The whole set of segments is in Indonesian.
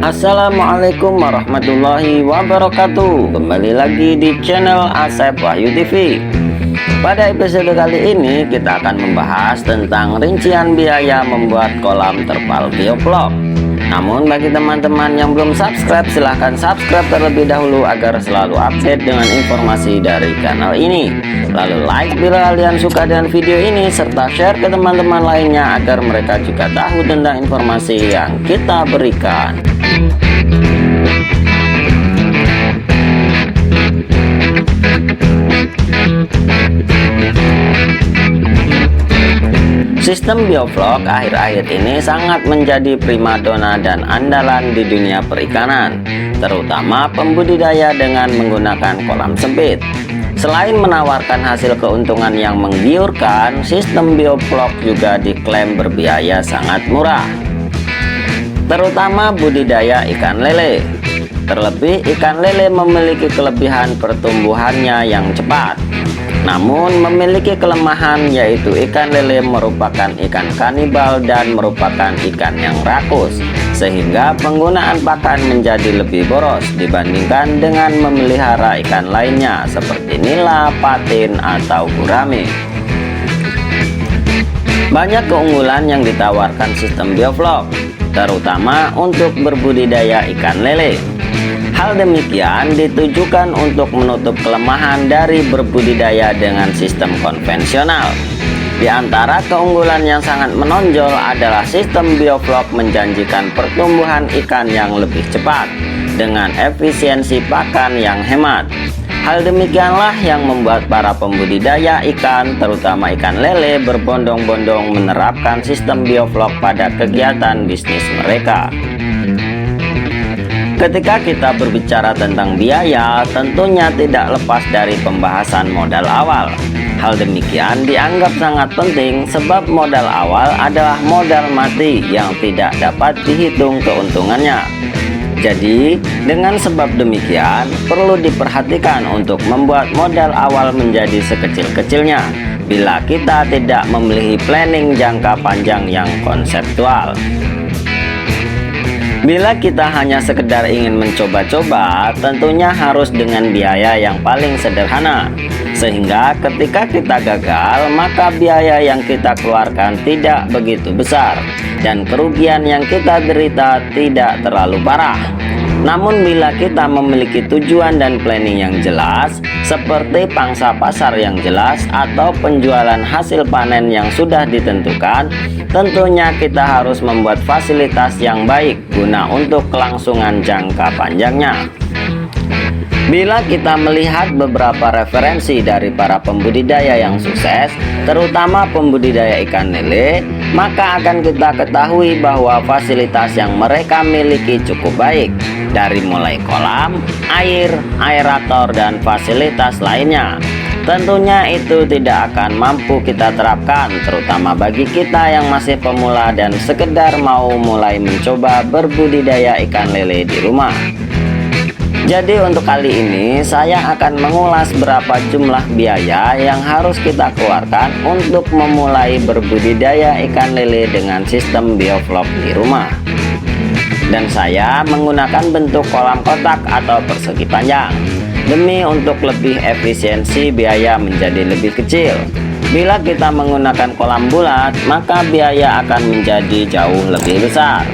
Assalamualaikum warahmatullahi wabarakatuh. Kembali lagi di channel Asep Wahyu TV. Pada episode kali ini kita akan membahas tentang rincian biaya membuat kolam terpal biovlog. Namun bagi teman-teman yang belum subscribe, silahkan subscribe terlebih dahulu agar selalu update dengan informasi dari channel ini. Lalu like bila kalian suka dengan video ini, serta share ke teman-teman lainnya agar mereka juga tahu tentang informasi yang kita berikan. Sistem biovlog akhir-akhir ini sangat menjadi primadona dan andalan di dunia perikanan, terutama pembudidaya dengan menggunakan kolam sempit. Selain menawarkan hasil keuntungan yang menggiurkan, sistem biovlog juga diklaim berbiaya sangat murah, terutama budidaya ikan lele. Terlebih, ikan lele memiliki kelebihan pertumbuhannya yang cepat, namun memiliki kelemahan, yaitu ikan lele merupakan ikan kanibal dan merupakan ikan yang rakus, sehingga penggunaan pakan menjadi lebih boros dibandingkan dengan memelihara ikan lainnya seperti nila, patin, atau gurame. Banyak keunggulan yang ditawarkan sistem biovlog, terutama untuk berbudidaya ikan lele. Hal demikian ditujukan untuk menutup kelemahan dari berbudidaya dengan sistem konvensional. Di antara keunggulan yang sangat menonjol adalah sistem biovlog menjanjikan pertumbuhan ikan yang lebih cepat dengan efisiensi pakan yang hemat. Hal demikianlah yang membuat para pembudidaya ikan, terutama ikan lele, berbondong-bondong menerapkan sistem biovlog pada kegiatan bisnis mereka. Ketika kita berbicara tentang biaya, tentunya tidak lepas dari pembahasan modal awal. Hal demikian dianggap sangat penting sebab modal awal adalah modal mati yang tidak dapat dihitung keuntungannya. Jadi, dengan sebab demikian, perlu diperhatikan untuk membuat modal awal menjadi sekecil-kecilnya bila kita tidak memiliki planning jangka panjang yang konseptual. Bila kita hanya sekedar ingin mencoba-coba, tentunya harus dengan biaya yang paling sederhana, sehingga ketika kita gagal, maka biaya yang kita keluarkan tidak begitu besar dan kerugian yang kita derita tidak terlalu parah. Namun bila kita memiliki tujuan dan planning yang jelas, seperti pangsa pasar yang jelas atau penjualan hasil panen yang sudah ditentukan, tentunya kita harus membuat fasilitas yang baik guna untuk kelangsungan jangka panjangnya. Bila kita melihat beberapa referensi dari para pembudidaya yang sukses, terutama pembudidaya ikan lele, maka akan kita ketahui bahwa fasilitas yang mereka miliki cukup baik, dari mulai kolam, air, aerator, dan fasilitas lainnya. Tentunya itu tidak akan mampu kita terapkan, terutama bagi kita yang masih pemula dan sekedar mau mulai mencoba berbudidaya ikan lele di rumah. Jadi untuk kali ini saya akan mengulas berapa jumlah biaya yang harus kita keluarkan untuk memulai berbudidaya ikan lele dengan sistem biovlog di rumah. Dan saya menggunakan bentuk kolam kotak atau persegi panjang, demi untuk lebih efisiensi biaya menjadi lebih kecil. Bila kita menggunakan kolam bulat, maka biaya akan menjadi jauh lebih besar.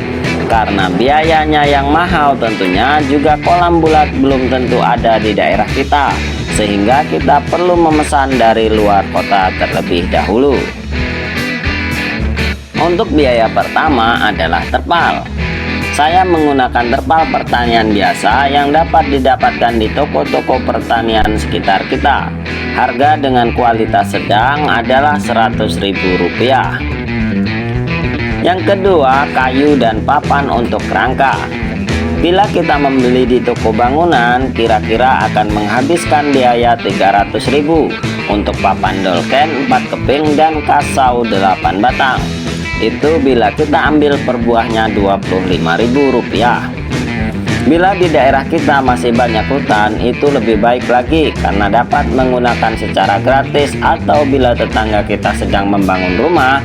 Karena biayanya yang mahal, tentunya juga kolam bulat belum tentu ada di daerah kita, sehingga kita perlu memesan dari luar kota terlebih dahulu. Untuk biaya pertama adalah terpal. Saya menggunakan terpal pertanian biasa yang dapat didapatkan di toko-toko pertanian sekitar kita. Harga dengan kualitas sedang adalah Rp100.000. Yang kedua, kayu dan papan untuk kerangka. Bila kita membeli di toko bangunan, kira-kira akan menghabiskan biaya Rp300.000 untuk papan dolken 4 keping dan kasau 8 batang. Itu bila kita ambil per buahnya Rp25.000. Bila di daerah kita masih banyak hutan, itu lebih baik lagi karena dapat menggunakan secara gratis, atau bila tetangga kita sedang membangun rumah,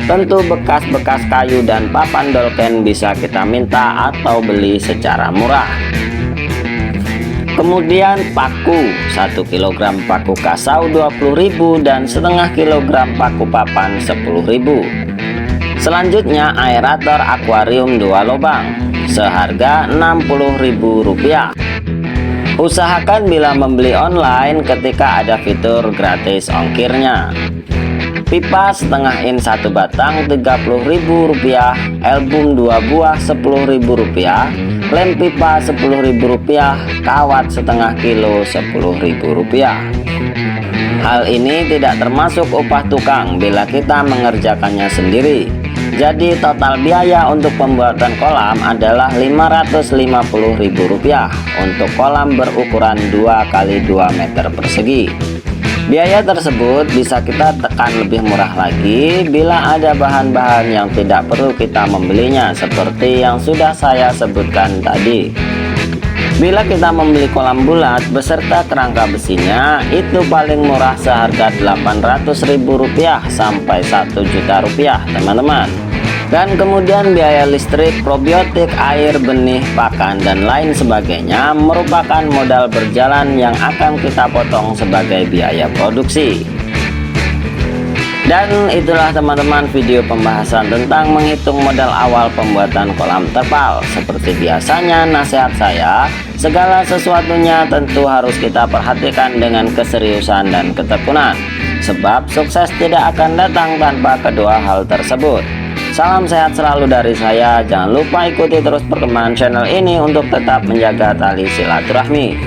Tentu bekas-bekas kayu dan papan dolken bisa kita minta atau beli secara murah. Kemudian paku, 1 kg paku kasau 20.000 dan setengah kilogram paku papan 10.000. Selanjutnya aerator akuarium 2 lubang seharga Rp60.000. Usahakan bila membeli online ketika ada fitur gratis ongkirnya. Pipa setengah in 1 batang Rp30.000, album 2 buah Rp10.000, lem pipa Rp10.000, kawat setengah kilo Rp10.000. Hal ini tidak termasuk upah tukang bila kita mengerjakannya sendiri. Jadi total biaya untuk pembuatan kolam adalah Rp550.000 untuk kolam berukuran 2 x 2 meter persegi. Biaya tersebut bisa kita tekan lebih murah lagi bila ada bahan-bahan yang tidak perlu kita membelinya seperti yang sudah saya sebutkan tadi. Bila kita membeli kolam bulat beserta kerangka besinya itu paling murah seharga Rp800.000 sampai Rp1.000.000 teman-teman. Dan kemudian biaya listrik, probiotik, air, benih, pakan, dan lain sebagainya merupakan modal berjalan yang akan kita potong sebagai biaya produksi. Dan itulah teman-teman video pembahasan tentang menghitung modal awal pembuatan kolam terpal. Seperti biasanya nasihat saya, segala sesuatunya tentu harus kita perhatikan dengan keseriusan dan ketekunan. Sebab sukses tidak akan datang tanpa kedua hal tersebut. Salam sehat selalu dari saya. Jangan lupa ikuti terus perkembangan channel ini untuk tetap menjaga tali silaturahmi.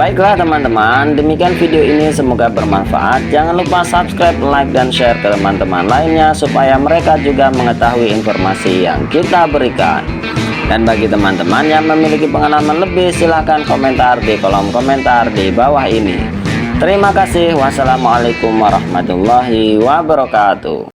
Baiklah teman-teman, demikian video ini, semoga bermanfaat. Jangan lupa subscribe, like, dan share ke teman-teman lainnya supaya mereka juga mengetahui informasi yang kita berikan. Dan bagi teman-teman yang memiliki pengalaman lebih, silahkan komentar di kolom komentar di bawah ini. Terima kasih. Wassalamualaikum warahmatullahi wabarakatuh.